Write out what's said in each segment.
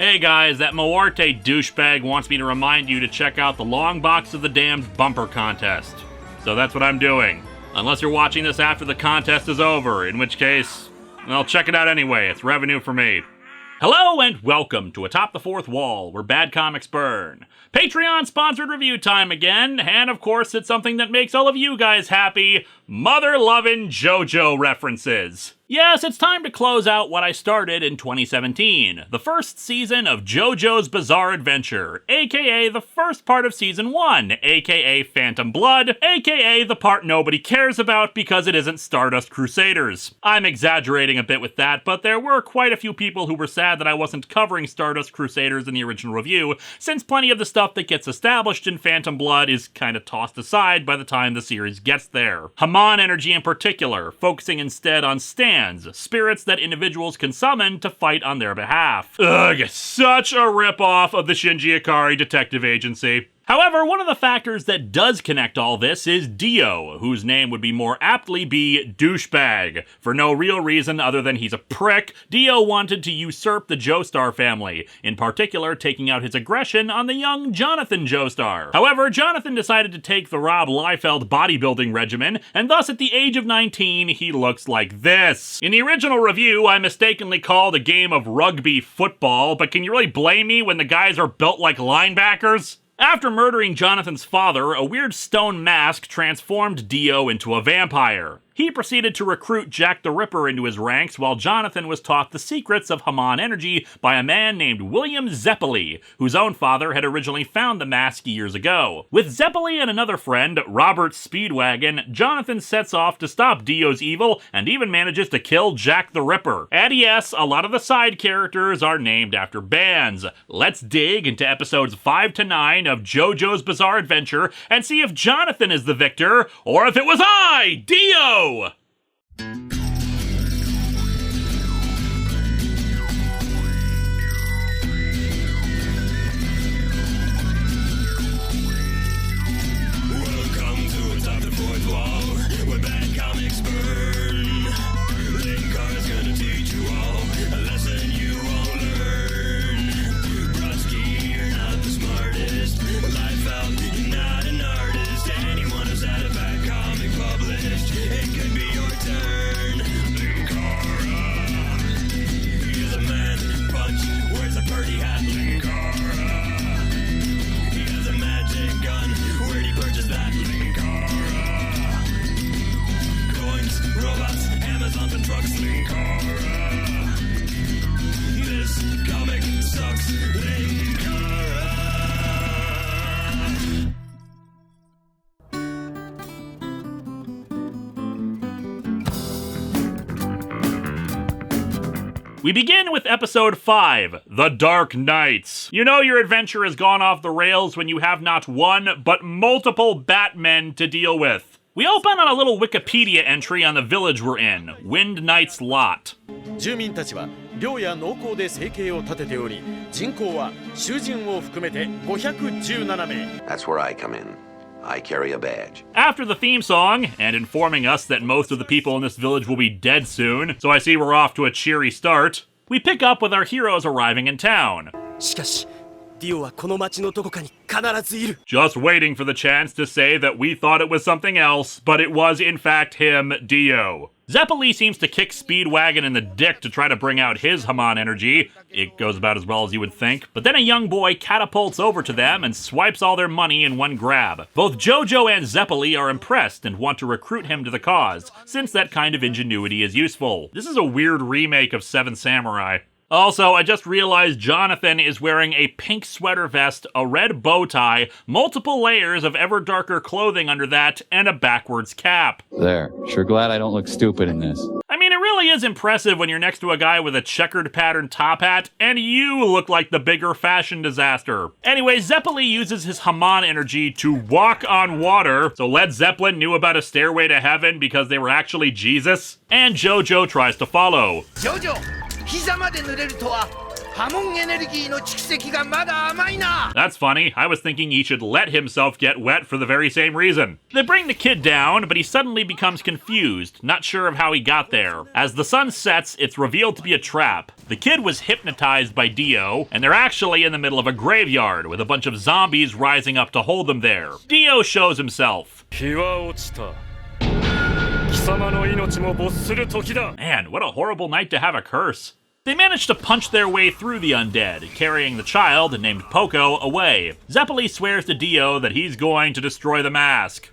Hey guys, that Moarte douchebag wants me to remind you to check out the Long Box of the Damned bumper contest. So that's what I'm doing. Unless you're watching this after the contest is over, in which case, well, check it out anyway. It's revenue for me. Hello and welcome to Atop the Fourth Wall, where bad comics burn. Patreon-sponsored review time again, and of course it's something that makes all of you guys happy, mother-lovin' JoJo references. Yes, it's time to close out what I started in 2017, the first season of JoJo's Bizarre Adventure, aka the first part of Season 1, aka Phantom Blood, aka the part nobody cares about because it isn't Stardust Crusaders. I'm exaggerating a bit with that, but there were quite a few people who were sad that I wasn't covering Stardust Crusaders in the original review, since plenty of the stuff that gets established in Phantom Blood is kinda tossed aside by the time the series gets there. Haman energy in particular, focusing instead on stands, spirits that individuals can summon to fight on their behalf. Ugh, such a ripoff of the Shinji Ikari Detective Agency. However, one of the factors that does connect all this is Dio, whose name would be more aptly be douchebag. For no real reason other than he's a prick, Dio wanted to usurp the Joestar family, in particular taking out his aggression on the young Jonathan Joestar. However, Jonathan decided to take the Rob Liefeld bodybuilding regimen, and thus at the age of 19, he looks like this. In the original review, I mistakenly called a game of rugby football, but can you really blame me when the guys are built like linebackers? After murdering Jonathan's father, a weird stone mask transformed Dio into a vampire. He proceeded to recruit Jack the Ripper into his ranks while Jonathan was taught the secrets of Haman energy by a man named William Zeppeli, whose own father had originally found the mask years ago. With Zeppeli and another friend, Robert Speedwagon, Jonathan sets off to stop Dio's evil and even manages to kill Jack the Ripper. And yes, a lot of the side characters are named after bands. Let's dig into episodes 5 to 9 of JoJo's Bizarre Adventure and see if Jonathan is the victor, or if it was I, Dio! Welcome to Atop the Fourth Wall, where bad comics burn. Linkara's gonna teach you all a lesson you won't learn. Brodsky, you're not the smartest. Liefeld, you're not an artist. Anyone who's had a bad comic published, it could be your turn. Linkara, he's a man punch, wears a party hat. Linkara, he has a magic gun. Where'd he purchase that? Linkara, coins, robots, Amazon and trucks. Linkara, this comic sucks. Linkara. We begin with episode 5, The Dark Knights. You know your adventure has gone off the rails when you have not one, but multiple Batmen to deal with. We open on a little Wikipedia entry on the village we're in, Wind Knight's Lot. 住民たちは猟や農耕で生計を立てており、人口は囚人を含めて517名。 That's where I come in. I carry a badge. After the theme song, and informing us that most of the people in this village will be dead soon, so I see we're off to a cheery start, we pick up with our heroes arriving in town. しかし、ディオはこの町のどこかに必ずいる。 Just waiting for the chance to say that we thought it was something else, but it was in fact him, Dio. Zeppeli seems to kick Speedwagon in the dick to try to bring out his Haman energy. It goes about as well as you would think. But then a young boy catapults over to them and swipes all their money in one grab. Both JoJo and Zeppeli are impressed and want to recruit him to the cause, since that kind of ingenuity is useful. This is a weird remake of Seven Samurai. Also, I just realized Jonathan is wearing a pink sweater vest, a red bow tie, multiple layers of ever darker clothing under that, and a backwards cap. There. Sure glad I don't look stupid in this. I mean, it really is impressive when you're next to a guy with a checkered pattern top hat, and you look like the bigger fashion disaster. Anyway, Zeppeli uses his Haman energy to walk on water, so Led Zeppelin knew about a stairway to heaven because they were actually Jesus, and JoJo tries to follow. JoJo! 膝まで濡れるとは波紋エネルギーの蓄積がまだ甘いな。 That's funny. I was thinking he should let himself get wet for the very same reason. They bring the kid down, but he suddenly becomes confused, not sure of how he got there. As the sun sets, it's revealed to be a trap. The kid was hypnotized by Dio, and they're actually in the middle of a graveyard with a bunch of zombies rising up to hold them there. Dio shows himself. 日は落ちた。貴様の命も没する時だ。 Man, what a horrible night to have a curse. They manage to punch their way through the undead, carrying the child, named Poco, away. Zeppeli swears to Dio that he's going to destroy the mask.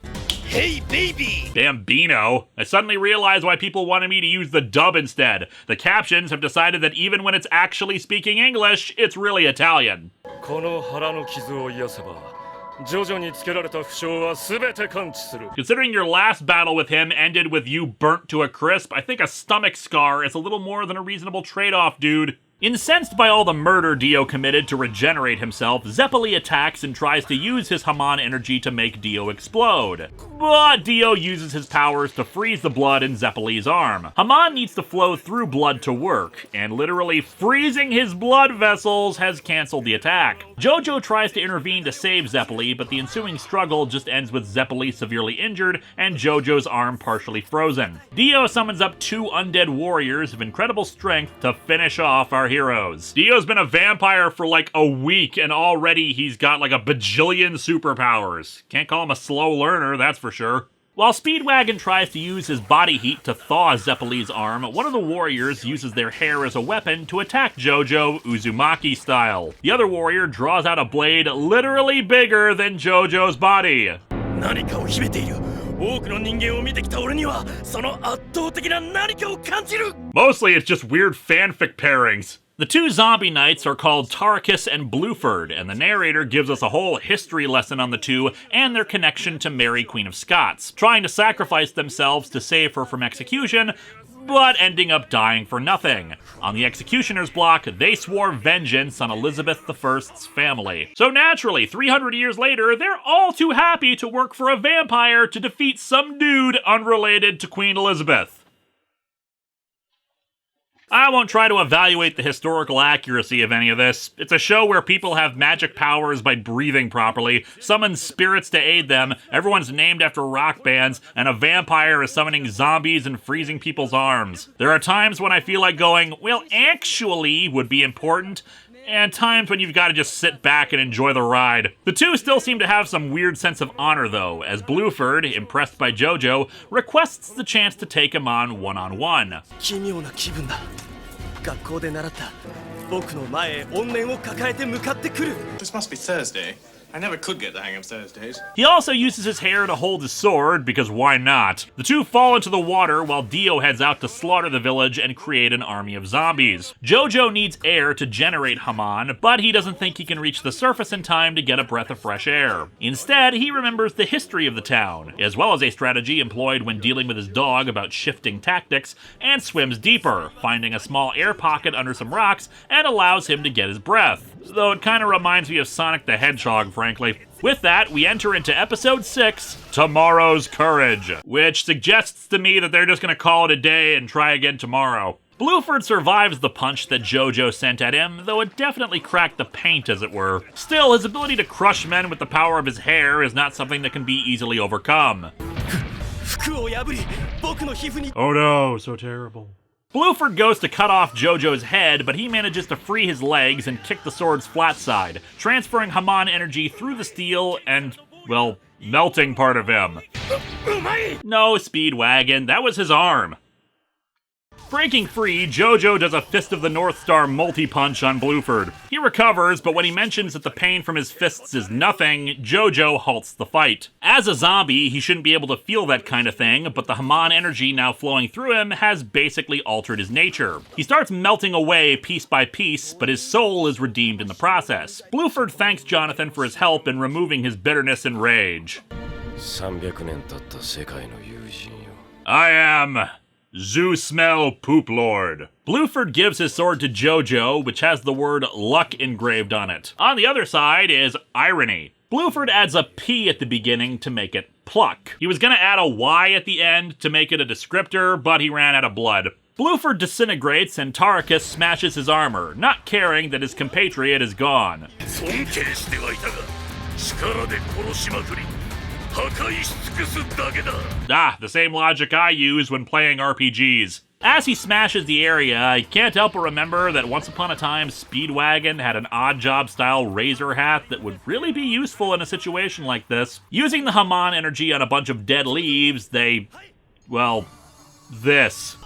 Hey baby! Bambino. I suddenly realize why people wanted me to use the dub instead. The captions have decided that even when it's actually speaking English, it's really Italian. この腹の傷を癒せば、ジョジョにつけられた負傷は全て完治する。 Considering your last battle with him ended with you burnt to a crisp, I think a stomach scar is a little more than a reasonable trade-off, dude. Incensed by all the murder Dio committed to regenerate himself, Zeppeli attacks and tries to use his Haman energy to make Dio explode. But Dio uses his powers to freeze the blood in Zeppeli's arm. Haman needs to flow through blood to work, and literally freezing his blood vessels has canceled the attack. JoJo tries to intervene to save Zeppeli, but the ensuing struggle just ends with Zeppeli severely injured and JoJo's arm partially frozen. Dio summons up two undead warriors of incredible strength to finish off our heroes. Dio's been a vampire for like a week, and already he's got like a bajillion superpowers. Can't call him a slow learner, that's for sure. While Speedwagon tries to use his body heat to thaw Zeppeli's arm, one of the warriors uses their hair as a weapon to attack JoJo Uzumaki style. The other warrior draws out a blade literally bigger than JoJo's body. 何かを秘めている。多くの人間を見てきた俺には、その圧倒的な何かを感じる。 Mostly it's just weird fanfic pairings. The two zombie knights are called Tarkus and Blueford, and the narrator gives us a whole history lesson on the two and their connection to Mary, Queen of Scots, trying to sacrifice themselves to save her from execution, but ending up dying for nothing. On the executioner's block, they swore vengeance on Elizabeth I's family. So naturally, 300 years later, they're all too happy to work for a vampire to defeat some dude unrelated to Queen Elizabeth. I won't try to evaluate the historical accuracy of any of this. It's a show where people have magic powers by breathing properly, summon spirits to aid them, everyone's named after rock bands, and a vampire is summoning zombies and freezing people's arms. There are times when I feel like going, well, actually would be important, and times when you've got to just sit back and enjoy the ride. The two still seem to have some weird sense of honor, though, as Blueford, impressed by JoJo, requests the chance to take him on one-on-one. 奇妙な気分だ。学校で習った僕の前へ怨念を抱えて向かってくる。 This must be Thursday. I never could get the hang of Thursdays. He also uses his hair to hold his sword, because why not? The two fall into the water while Dio heads out to slaughter the village and create an army of zombies. JoJo needs air to generate Haman, but he doesn't think he can reach the surface in time to get a breath of fresh air. Instead, he remembers the history of the town, as well as a strategy employed when dealing with his dog about shifting tactics, and swims deeper, finding a small air pocket under some rocks, and allows him to get his breath. Though it kind of reminds me of Sonic the Hedgehog, frankly. With that, we enter into episode 6, Tomorrow's Courage, which suggests to me that they're just gonna call it a day and try again tomorrow. Blueford survives the punch that JoJo sent at him, though it definitely cracked the paint, as it were. Still, his ability to crush men with the power of his hair is not something that can be easily overcome. 服を破り僕の皮膚に Oh no, so terrible. Blueford goes to cut off JoJo's head, but he manages to free his legs and kick the sword's flat side, transferring Haman energy through the steel and, well, melting part of him. No, Speedwagon, that was his arm. Breaking free, JoJo does a Fist of the North Star multi-punch on Blueford. He recovers, but when he mentions that the pain from his fists is nothing, JoJo halts the fight. As a zombie, he shouldn't be able to feel that kind of thing, but the Haman energy now flowing through him has basically altered his nature. He starts melting away piece by piece, but his soul is redeemed in the process. Blueford thanks Jonathan for his help in removing his bitterness and rage. 300年経った世界の友人よ。 I am Zoo-Smell Poop Lord. Blueford gives his sword to JoJo, which has the word luck engraved on it. On the other side is irony. Blueford adds a P at the beginning to make it pluck. He was gonna add a Y at the end to make it a descriptor, but he ran out of blood. Blueford disintegrates and Tarkus smashes his armor, not caring that his compatriot is gone. 尊敬してはいたが力で殺しまくり破壊し尽くすだけだ Ah, the same logic I use when playing RPGs. As he smashes the area, I can't help but remember that once upon a time, Speedwagon had an Oddjob-style razor hat that would really be useful in a situation like this. Using the Haman energy on a bunch of dead leaves, they... well, this.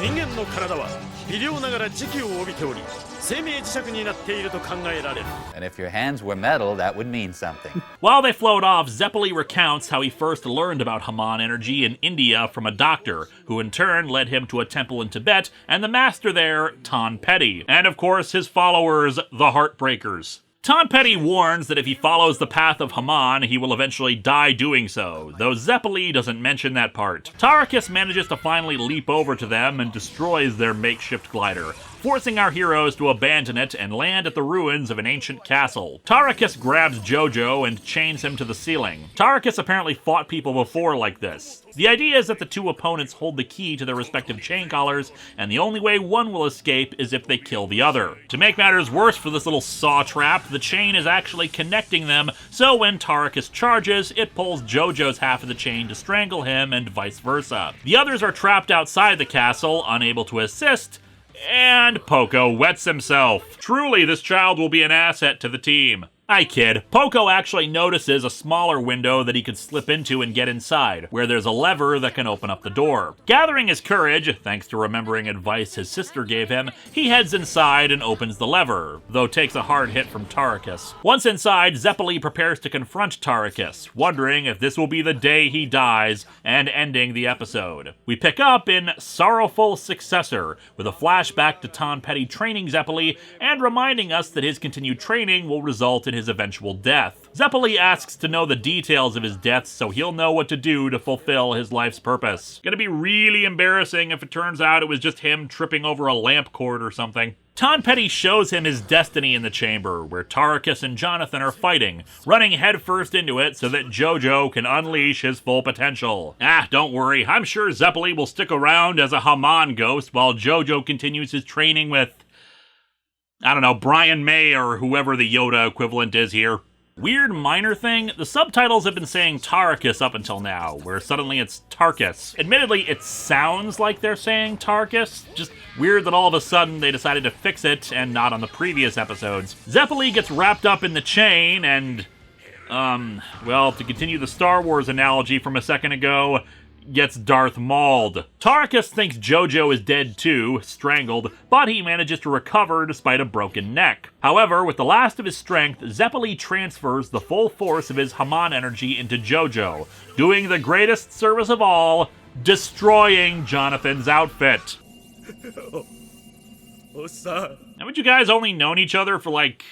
人間の体は微量ながら磁気を帯びており生命磁石になっていると考えられる And if your hands were metal, that would mean something. While they float off, Zeppeli recounts how he first learned about Haman energy in India from a doctor, who in turn led him to a temple in Tibet, and the master there, Ton Petty. And of course, his followers, the Heartbreakers. Ton Petty warns that if he follows the path of Haman, he will eventually die doing so, though Zeppeli doesn't mention that part. Tarkus manages to finally leap over to them and destroys their makeshift glider, forcing our heroes to abandon it and land at the ruins of an ancient castle. Tarkus grabs JoJo and chains him to the ceiling. Tarkus apparently fought people before like this. The idea is that the two opponents hold the key to their respective chain collars, and the only way one will escape is if they kill the other. To make matters worse for this little saw trap, the chain is actually connecting them, so when Tarkus charges, it pulls JoJo's half of the chain to strangle him and vice versa. The others are trapped outside the castle, unable to assist, and Poco wets himself. Truly, this child will be an asset to the team. I kid. Poco actually notices a smaller window that he could slip into and get inside, where there's a lever that can open up the door. Gathering his courage, thanks to remembering advice his sister gave him, he heads inside and opens the lever, though takes a hard hit from Tarkus. Once inside, Zeppeli prepares to confront Tarkus, wondering if this will be the day he dies, and ending the episode. We pick up in Sorrowful Successor, with a flashback to Ton Petty training Zeppeli, and reminding us that his continued training will result in his eventual death. Zeppeli asks to know the details of his death so he'll know what to do to fulfill his life's purpose. Gonna be really embarrassing if it turns out it was just him tripping over a lamp cord or something. Ton Petty shows him his destiny in the chamber, where Tarkus and Jonathan are fighting, running headfirst into it so that JoJo can unleash his full potential. Don't worry, I'm sure Zeppeli will stick around as a Haman ghost while JoJo continues his training with, I don't know, Brian May or whoever the Yoda equivalent is here. Weird minor thing, the subtitles have been saying Tarkus up until now, where suddenly it's Tarkus. Admittedly, it sounds like they're saying Tarkus, just weird that all of a sudden they decided to fix it and not on the previous episodes. Zeppeli gets wrapped up in the chain and, well, to continue the Star Wars analogy from a second ago, gets Darth Mauled. Tarkus thinks JoJo is dead too, strangled, but he manages to recover despite a broken neck. However, with the last of his strength, Zeppeli transfers the full force of his Haman energy into JoJo, doing the greatest service of all, destroying Jonathan's outfit. Haven't you guys only known each other for like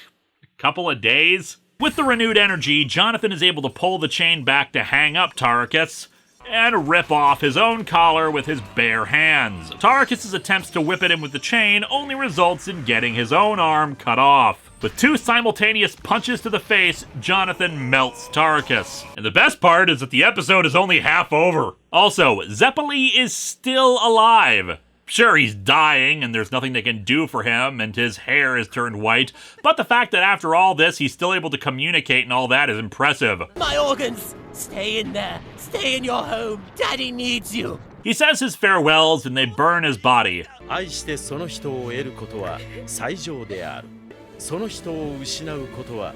a couple of days? With the renewed energy, Jonathan is able to pull the chain back to hang up Tarkus, and rip off his own collar with his bare hands. Tarkus' attempts to whip at him with the chain only results in getting his own arm cut off. With two simultaneous punches to the face, Jonathan melts Tarkus. And the best part is that the episode is only half over. Also, Zeppeli is still alive. Sure, he's dying, and there's nothing they can do for him, and his hair is turned white, but the fact that after all this, he's still able to communicate and all that is impressive. My organs! Stay in there! Stay in your home! Daddy needs you! He says his farewells, and they burn his body. 愛してその人を得ることは最上である。その人を失うことは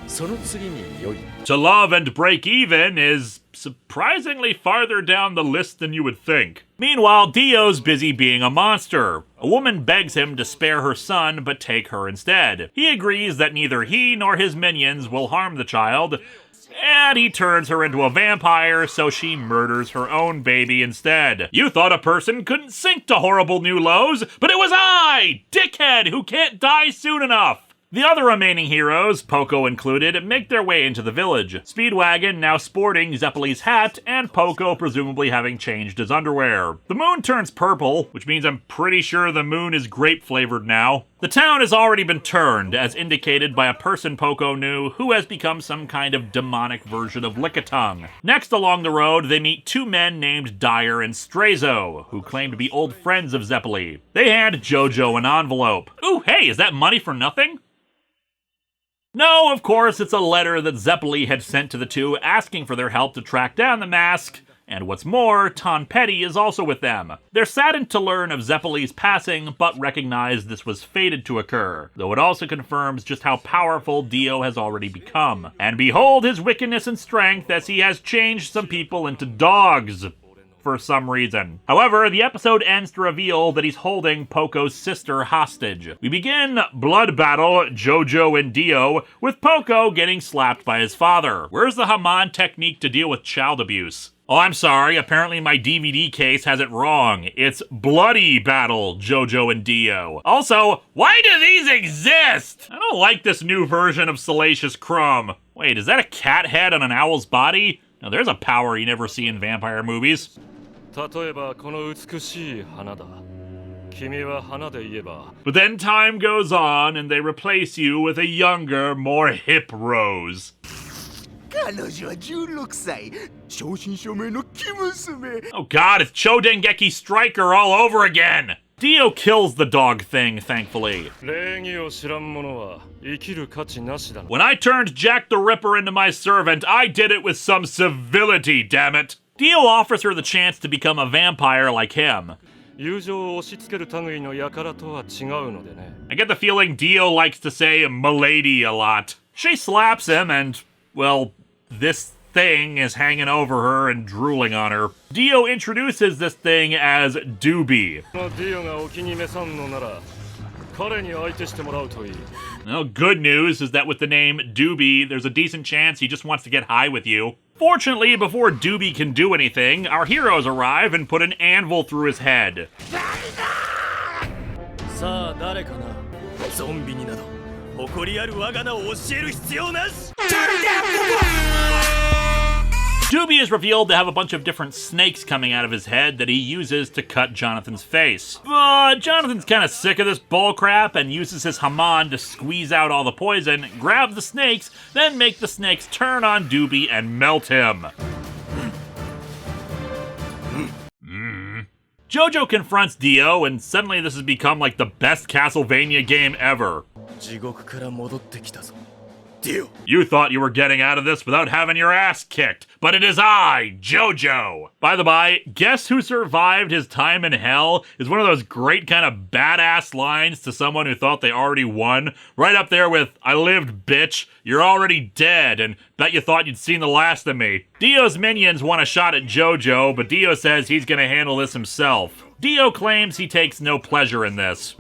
その次に良い。To love and break even is surprisingly farther down the list than you would think. Meanwhile, Dio's busy being a monster. A woman begs him to spare her son, but take her instead. He agrees that neither he nor his minions will harm the child, and he turns her into a vampire, so she murders her own baby instead. You thought a person couldn't sink to horrible new lows, but it was I, dickhead, who can't die soon enough. The other remaining heroes, Poco included, make their way into the village. Speedwagon now sporting Zeppeli's hat, and Poco presumably having changed his underwear. The moon turns purple, which means I'm pretty sure the moon is grape-flavored now. The town has already been turned, as indicated by a person Poco knew who has become some kind of demonic version of Lickitung. Next along the road, they meet two men named Dyer and Strazo, who claim to be old friends of Zeppeli. They hand JoJo an envelope. Ooh, hey, is that money for nothing? No, of course, it's a letter that Zeppeli had sent to the two asking for their help to track down the mask, and what's more, Ton Petty is also with them. They're saddened to learn of Zeppeli's passing, but recognize this was fated to occur, though it also confirms just how powerful Dio has already become. And behold his wickedness and strength as he has changed some people into dogs. For some reason. However, the episode ends to reveal that he's holding Poco's sister hostage. We begin blood battle, JoJo and Dio, with Poco getting slapped by his father. Where's the Haman technique to deal with child abuse? Oh, I'm sorry, apparently my DVD case has it wrong. It's bloody battle, JoJo and Dio. Also, why do these exist? I don't like this new version of Salacious Crumb. Wait, is that a cat head on an owl's body? Now there's a power you never see in vampire movies. But then time goes on and they replace you with a younger, more hip Rose. Oh god, it's Chodengeki Striker all over again! Dio kills the dog thing, thankfully. When I turned Jack the Ripper into my servant, I did it with some civility, damn it! Dio offers her the chance to become a vampire like him. I get the feeling Dio likes to say "milady" a lot. She slaps him and, well, this thing is hanging over her and drooling on her. Dio introduces this thing as Doobie. Well, good news is that with the name Doobie, there's a decent chance he just wants to get high with you. Fortunately, before Doobie can do anything, our heroes arrive and put an anvil through his head. Doobie is revealed to have a bunch of different snakes coming out of his head that he uses to cut Jonathan's face. But Jonathan's kind of sick of this bullcrap and uses his Haman to squeeze out all the poison, grab the snakes, then make the snakes turn on Doobie and melt him. JoJo confronts Dio, and suddenly this has become like the best Castlevania game ever. You thought you were getting out of this without having your ass kicked, but it is I, JoJo! By the by, guess who survived his time in hell is one of those great kind of badass lines to someone who thought they already won, right up there with, "I lived, bitch, you're already dead, and bet you thought you'd seen the last of me." Dio's minions want a shot at JoJo, but Dio says he's gonna handle this himself. Dio claims he takes no pleasure in this.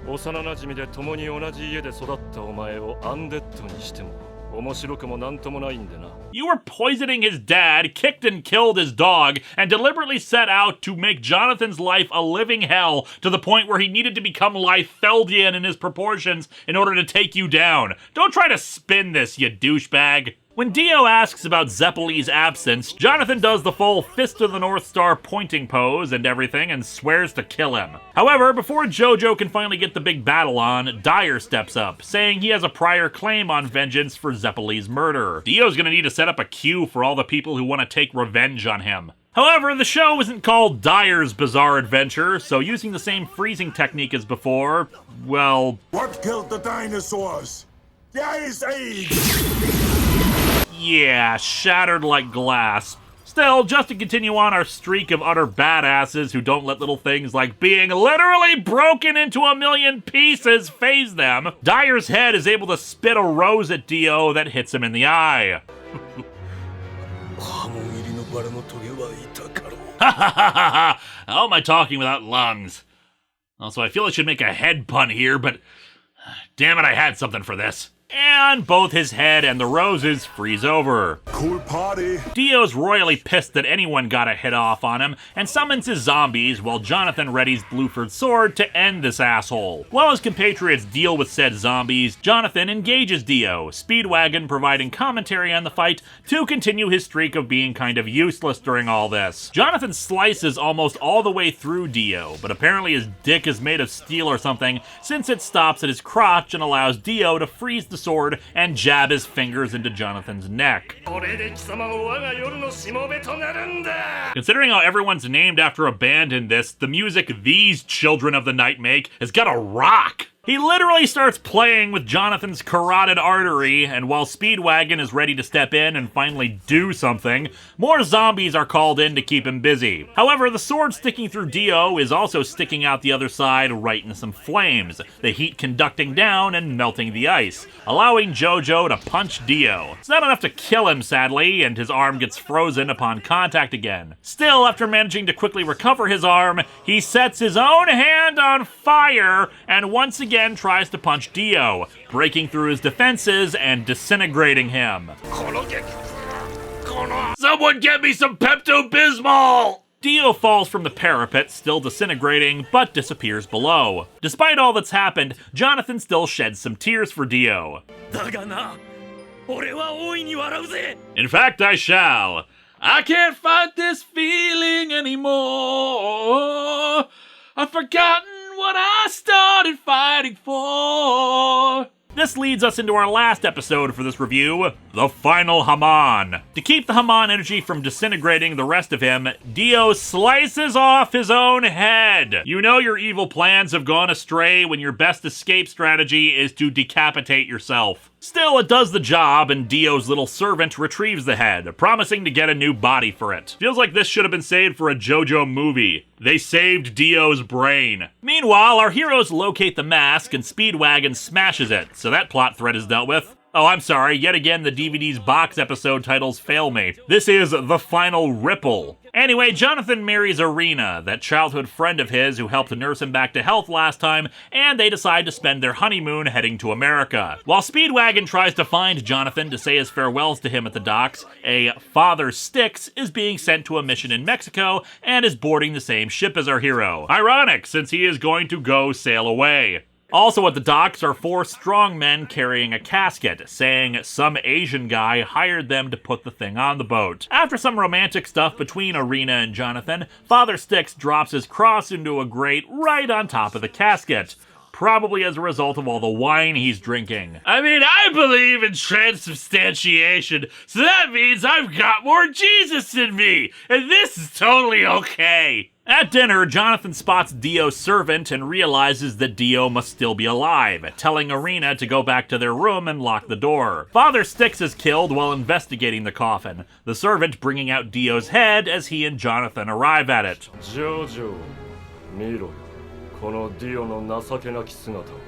You were poisoning his dad, kicked and killed his dog, and deliberately set out to make Jonathan's life a living hell to the point where he needed to become Liefeldian in his proportions in order to take you down. Don't try to spin this, you douchebag. When Dio asks about Zeppeli's absence, Jonathan does the full Fist of the North Star pointing pose and everything and swears to kill him. However, before JoJo can finally get the big battle on, Dyer steps up, saying he has a prior claim on vengeance for Zeppeli's murder. Dio's gonna need to set up a queue for all the people who want to take revenge on him. However, the show isn't called Dyer's Bizarre Adventure, so using the same freezing technique as before, well... What killed the dinosaurs? The Ice Age! Yeah, shattered like glass. Still, just to continue on our streak of utter badasses who don't let little things like being literally broken into a million pieces faze them, Dyer's head is able to spit a rose at Dio that hits him in the eye. How am I talking without lungs? Also, I feel I should make a head pun here, but damn it, I had something for this. and both his head and the roses freeze over. Cool party. Dio's royally pissed that anyone got a hit off on him and summons his zombies while Jonathan readies Blueford's sword to end this asshole. While his compatriots deal with said zombies, Jonathan engages Dio, Speedwagon providing commentary on the fight to continue his streak of being kind of useless during all this. Jonathan slices almost all the way through Dio, but apparently his dick is made of steel or something since it stops at his crotch and allows Dio to freeze the sword and jab his fingers into Jonathan's neck. Considering how everyone's named after a band in this, the music these children of the night make has got to rock. He literally starts playing with Jonathan's carotid artery, and while Speedwagon is ready to step in and finally do something, more zombies are called in to keep him busy. However, the sword sticking through Dio is also sticking out the other side right into some flames, the heat conducting down and melting the ice, allowing JoJo to punch Dio. It's not enough to kill him, sadly, and his arm gets frozen upon contact again. Still, after managing to quickly recover his arm, he sets his own hand on fire and once again tries to punch Dio, breaking through his defenses and disintegrating him. Someone get me some Pepto-Bismol! Dio falls from the parapet, still disintegrating, but disappears below. Despite all that's happened, Jonathan still sheds some tears for Dio. In fact, I shall. I can't fight this feeling anymore. I've forgotten what I started fighting for. This leads us into our last episode for this review, the final Haman. To keep the Haman energy from disintegrating the rest of him, Dio slices off his own head. You know your evil plans have gone astray when your best escape strategy is to decapitate yourself. Still, it does the job, and Dio's little servant retrieves the head, promising to get a new body for it. Feels like this should have been saved for a JoJo movie. They saved Dio's brain. Meanwhile, our heroes locate the mask and Speedwagon smashes it, so that plot thread is dealt with. Oh, I'm sorry, yet again the DVD's box episode titles fail me. This is The Final Ripple. Anyway, Jonathan marries Irina, that childhood friend of his who helped nurse him back to health last time, and they decide to spend their honeymoon heading to America. While Speedwagon tries to find Jonathan to say his farewells to him at the docks, a Father Styx is being sent to a mission in Mexico and is boarding the same ship as our hero. Ironic, since he is going to go sail away. Also at the docks are 4 strong men carrying a casket, saying some Asian guy hired them to put the thing on the boat. After some romantic stuff between Irina and Jonathan, Father Styx drops his cross into a grate right on top of the casket. Probably as a result of all the wine he's drinking. I mean, I believe in transubstantiation, so that means I've got more Jesus in me, and this is totally okay. At dinner, Jonathan spots Dio's servant and realizes that Dio must still be alive, telling Irina to go back to their room and lock the door. Father Styx is killed while investigating the coffin, the servant bringing out Dio's head as he and Jonathan arrive at it. JoJo, miro. Do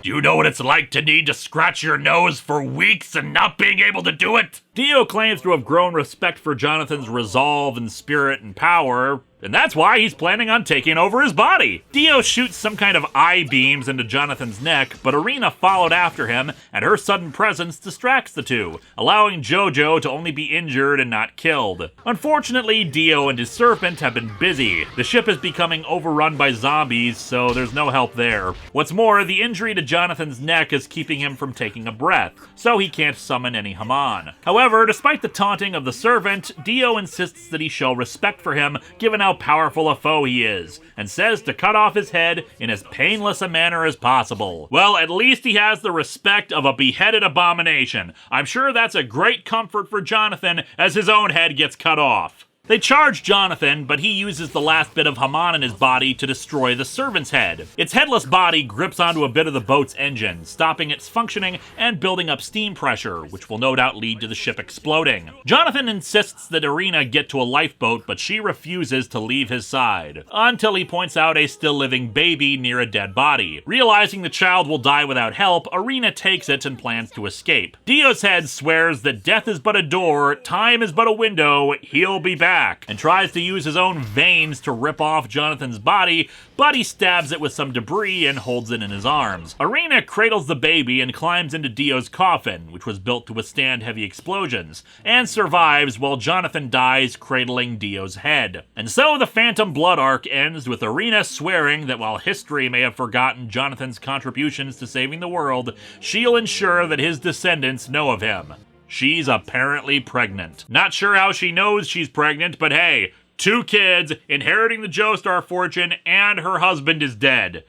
you know what it's like to need to scratch your nose for weeks and not being able to do it? Dio claims to have grown respect for Jonathan's resolve and spirit and power, and that's why he's planning on taking over his body. Dio shoots some kind of eye beams into Jonathan's neck, but Irina followed after him, and her sudden presence distracts the two, allowing JoJo to only be injured and not killed. Unfortunately, Dio and his serpent have been busy. The ship is becoming overrun by zombies, so there's no help there. What's more, the injury to Jonathan's neck is keeping him from taking a breath, so he can't summon any Haman. However, despite the taunting of the servant, Dio insists that he show respect for him, given how powerful a foe he is, and says to cut off his head in as painless a manner as possible. Well, at least he has the respect of a beheaded abomination. I'm sure that's a great comfort for Jonathan as his own head gets cut off. They charge Jonathan, but he uses the last bit of Haman in his body to destroy the servant's head. Its headless body grips onto a bit of the boat's engine, stopping its functioning and building up steam pressure, which will no doubt lead to the ship exploding. Jonathan insists that Irina get to a lifeboat, but she refuses to leave his side, until he points out a still-living baby near a dead body. Realizing the child will die without help, Irina takes it and plans to escape. Dio's head swears that death is but a door, time is but a window, he'll be back. back and tries to use his own veins to rip off Jonathan's body, but he stabs it with some debris and holds it in his arms. Irina cradles the baby and climbs into Dio's coffin, which was built to withstand heavy explosions, and survives while Jonathan dies cradling Dio's head. And so the Phantom Blood arc ends with Irina swearing that while history may have forgotten Jonathan's contributions to saving the world, she'll ensure that his descendants know of him. She's apparently pregnant. Not sure how she knows she's pregnant, but hey, 2 kids, inheriting the Joestar fortune, and her husband is dead.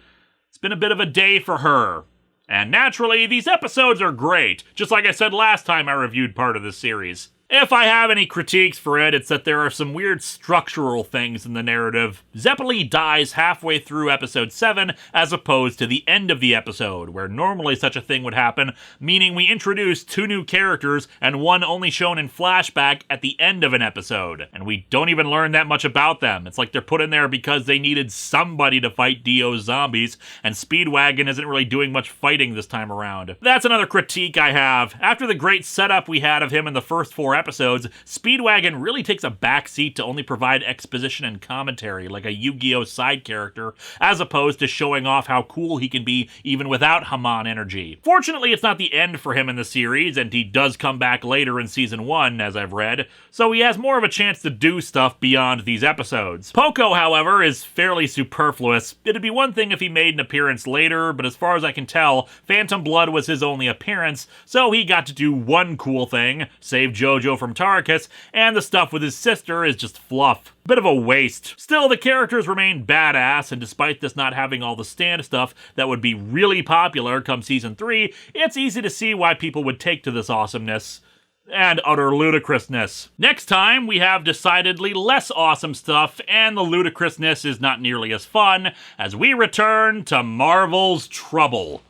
It's been a bit of a day for her. And naturally, these episodes are great, just like I said last time I reviewed part of this series. If I have any critiques for it, it's that there are some weird structural things in the narrative. Zeppeli dies halfway through episode 7, as opposed to the end of the episode, where normally such a thing would happen, meaning we introduce 2 new characters and one only shown in flashback at the end of an episode. And we don't even learn that much about them. It's like they're put in there because they needed somebody to fight Dio's zombies, and Speedwagon isn't really doing much fighting this time around. That's another critique I have. After the great setup we had of him in the first 4 episodes, Speedwagon really takes a backseat to only provide exposition and commentary like a Yu-Gi-Oh! Side character, as opposed to showing off how cool he can be even without Haman energy. Fortunately, it's not the end for him in the series, and he does come back later in Season 1, as I've read, so he has more of a chance to do stuff beyond these episodes. Poco, however, is fairly superfluous. It'd be one thing if he made an appearance later, but as far as I can tell, Phantom Blood was his only appearance, so he got to do one cool thing, save JoJo from Tarkus, and the stuff with his sister is just fluff. Bit of a waste. Still, the characters remain badass, and despite this not having all the stand stuff that would be really popular come Season 3, it's easy to see why people would take to this awesomeness. And utter ludicrousness. Next time, we have decidedly less awesome stuff, and the ludicrousness is not nearly as fun, as we return to Marvel's Trouble.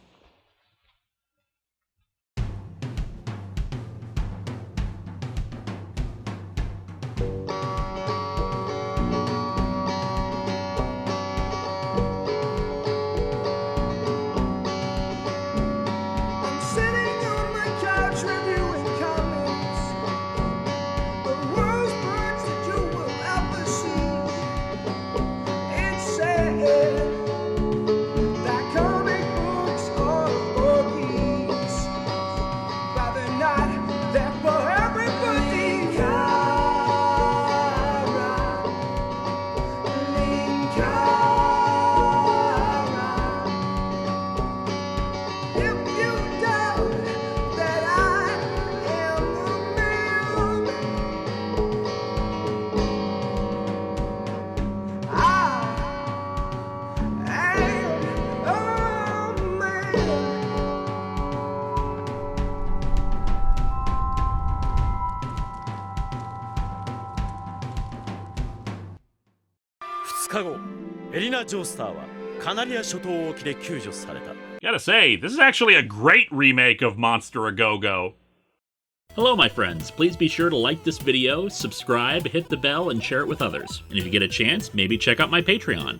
Gotta say, this is actually a great remake of Monster A-Go-Go. Hello my friends, please be sure to like this video, subscribe, hit the bell, and share it with others. And if you get a chance, maybe check out my Patreon.